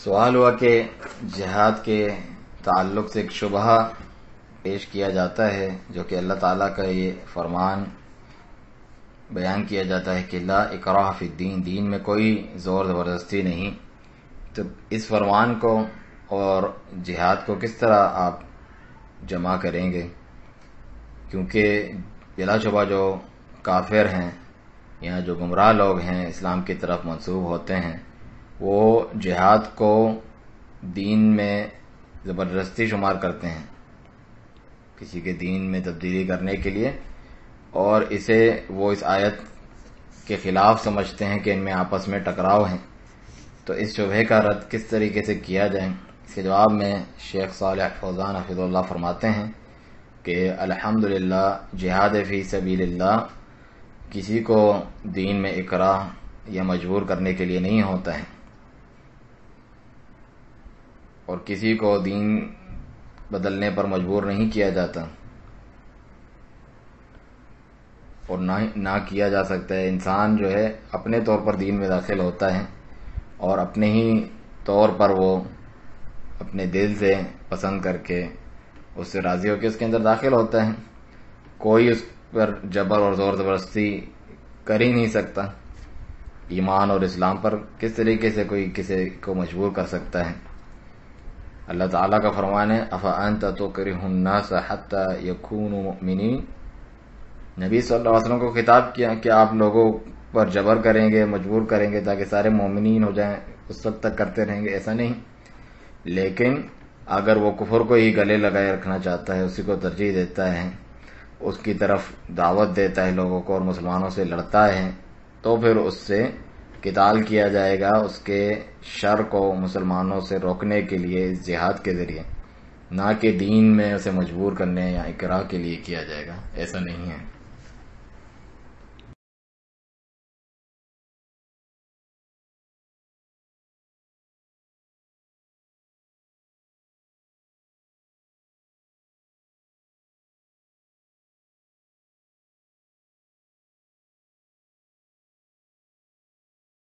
سوال ہوا کہ جہاد کے تعلق سے ایک شبہ پیش کیا جاتا ہے جو کہ اللہ تعالیٰ کا یہ فرمان بیان کیا جاتا ہے کہ لا اکراہ فی الدین، دین میں کوئی زور زبردستی نہیں. تو اس فرمان کو اور جہاد کو کس طرح آپ جمع کریں گے؟ کیونکہ بلا شبہ جو کافر ہیں یا جو گمراہ لوگ ہیں اسلام کی طرف منسوب ہوتے ہیں وہ جہاد کو دین میں زبردستی شمار کرتے ہیں کسی کے دین میں تبدیلی کرنے کے لیے، اور اسے وہ اس آیت کے خلاف سمجھتے ہیں کہ ان میں آپس میں ٹکراؤ ہیں. تو اس شبہ کا رد کس طریقے سے کیا جائے؟ اس کے جواب میں شیخ صالح فوزان حفظ اللہ فرماتے ہیں کہ الحمدللہ جہاد فی سبیل اللہ کسی کو دین میں اکراہ یا مجبور کرنے کے لیے نہیں ہوتا ہے، اور کسی کو دین بدلنے پر مجبور نہیں کیا جاتا، اور نہ کیا جا سکتا ہے. انسان جو ہے اپنے طور پر دین میں داخل ہوتا ہے اور اپنے ہی طور پر وہ اپنے دل سے پسند کر کے اس سے راضی ہو کے اس کے اندر داخل ہوتا ہے. کوئی اس پر جبر اور زور زبردستی کر ہی نہیں سکتا. ایمان اور اسلام پر کس طریقے سے کوئی کسی کو مجبور کر سکتا ہے؟ اللہ تعالیٰ کا فرمان ہے افانت تکرہ الناس حتی یکونوا مؤمنین. نبی صلی اللہ علیہ وسلم کو خطاب کیا کہ آپ لوگوں پر جبر کریں گے، مجبور کریں گے تاکہ سارے مومنین ہو جائیں، اس وقت تک کرتے رہیں گے؟ ایسا نہیں. لیکن اگر وہ کفر کو ہی گلے لگائے رکھنا چاہتا ہے، اسی کو ترجیح دیتا ہے، اس کی طرف دعوت دیتا ہے لوگوں کو اور مسلمانوں سے لڑتا ہے، تو پھر اس سے قتال کیا جائے گا، اس کے شر کو مسلمانوں سے روکنے کے لیے اس جہاد کے ذریعے، نہ کہ دین میں اسے مجبور کرنے یا اکراہ کے لیے کیا جائے گا. ایسا نہیں ہے.